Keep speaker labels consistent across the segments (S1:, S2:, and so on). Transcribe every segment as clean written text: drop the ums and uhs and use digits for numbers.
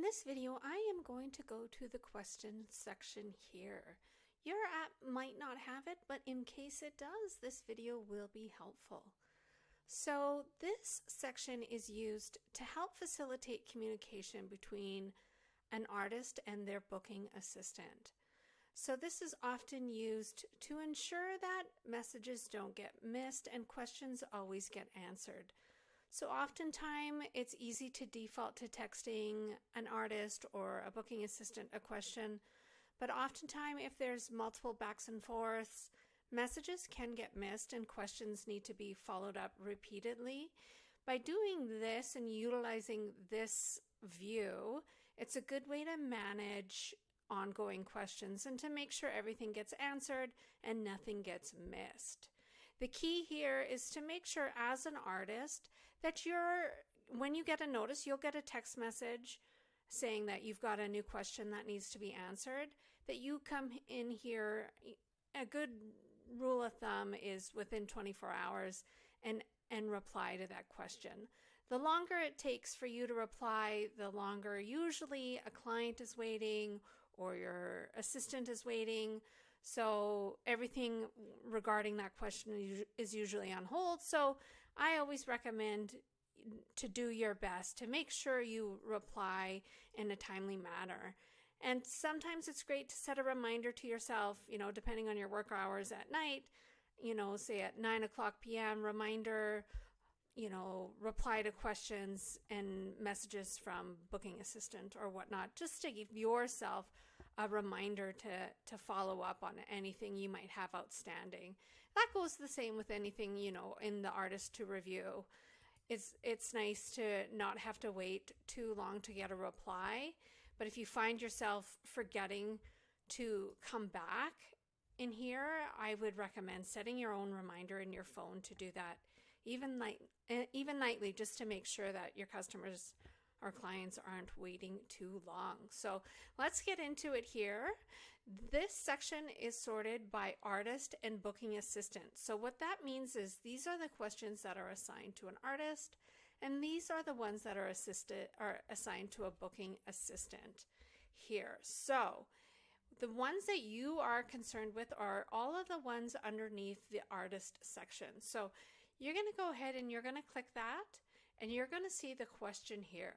S1: this video, I am going to go to the question section here. Your app might not have it, but in case it does, this video will be helpful. So this section is used to help facilitate communication between an artist and their booking assistant. So this is often used to ensure that messages don't get missed and questions always get answered. So oftentimes it's easy to default to texting an artist or a booking assistant a question, but oftentimes if there's multiple backs and forths, messages can get missed and questions need to be followed up repeatedly. By doing this and utilizing this view, it's a good way to manage ongoing questions and to make sure everything gets answered and nothing gets missed. The key here is to make sure as an artist that when you get a notice, you'll get a text message saying that you've got a new question that needs to be answered, that you come in here. A good rule of thumb is within 24 hours and reply to that question. The longer it takes for you to reply, the longer usually a client is waiting or your assistant is waiting. So everything regarding that question is usually on hold. So I always recommend to do your best to make sure you reply in a timely manner. And sometimes it's great to set a reminder to yourself, depending on your work hours at night, say at 9:00 p.m., reminder, reply to questions and messages from booking assistant or whatnot, just to give yourself a reminder to follow up on anything you might have outstanding. That goes the same with anything, in the artist to review. It's nice to not have to wait too long to get a reply, but if you find yourself forgetting to come back in here, I would recommend setting your own reminder in your phone to do that even nightly, just to make sure that your customers or clients aren't waiting too long. So let's get into it here. This section is sorted by artist and booking assistant. So what that means is these are the questions that are assigned to an artist, and these are the ones that are assigned to a booking assistant here. So the ones that you are concerned with are all of the ones underneath the artist section. So you're going to go ahead and you're going to click that, and you're going to see the question here.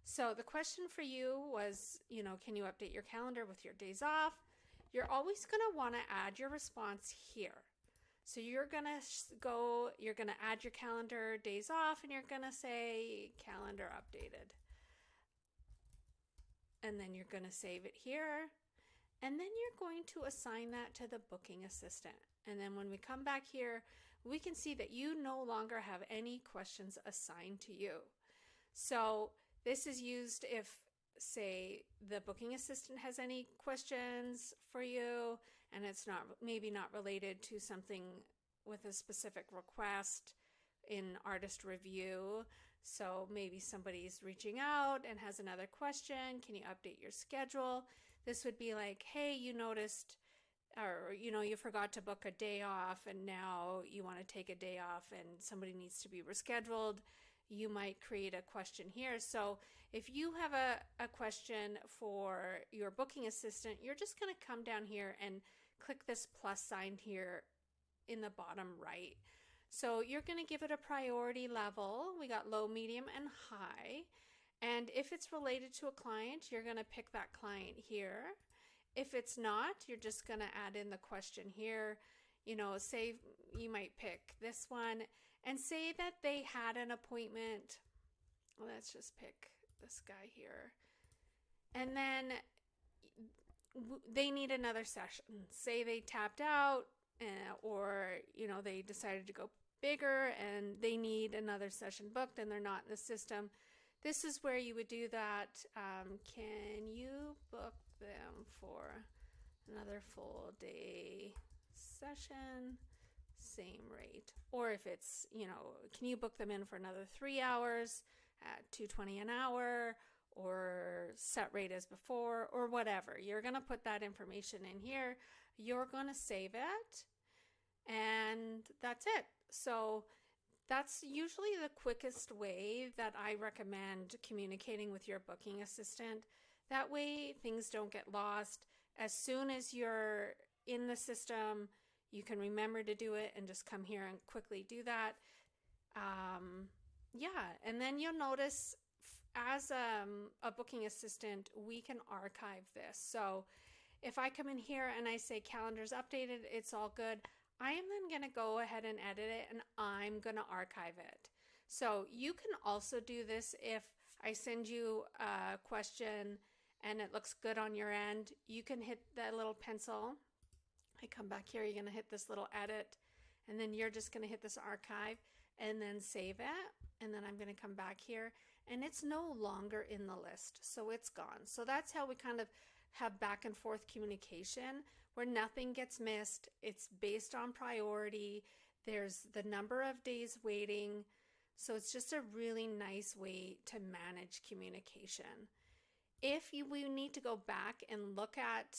S1: So the question for you was, can you update your calendar with your days off? You're always going to want to add your response here. So you're going to add your calendar days off, and you're going to say calendar updated. And then you're going to save it here. And then you're going to assign that to the booking assistant. And then when we come back here, we can see that you no longer have any questions assigned to you. So this is used if, say, the booking assistant has any questions for you and it's maybe not related to something with a specific request in artist review. So maybe somebody's reaching out and has another question. Can you update your schedule? This would be like, hey, you noticed, or you forgot to book a day off and now you want to take a day off and somebody needs to be rescheduled. You might create a question here. So if you have a question for your booking assistant, you're just going to come down here and click this plus sign here in the bottom right. So you're going to give it a priority level. We got low, medium, and high. And if it's related to a client, you're going to pick that client here. If it's not, you're just going to add in the question here. Say you might pick this one and say that they had an appointment. Let's just pick this guy here. And then they need another session. Say they tapped out or, they decided to go bigger and they need another session booked and they're not in the system. This is where you would do that. Can you book them for another full day session, same rate? Or if it's, can you book them in for another 3 hours at $2.20 an hour, or set rate as before, or whatever. You're going to put that information in here. You're going to save it, and that's it. So That's usually the quickest way that I recommend communicating with your booking assistant. That way things don't get lost. As soon as you're in the system, you can remember to do it and just come here and quickly do that. Yeah, and then you'll notice as a booking assistant, we can archive this. So if I come in here and I say calendar's updated, it's all good. I am then going to go ahead and edit it, and I'm going to archive it. So you can also do this if I send you a question and it looks good on your end. You can hit that little pencil. I come back here, you're going to hit this little edit, and then you're just going to hit this archive and then save it. And then I'm going to come back here, and it's no longer in the list, so it's gone. So that's how we kind of have back and forth communication where nothing gets missed. It's based on priority. There's the number of days waiting. So it's just a really nice way to manage communication. If we need to go back and look at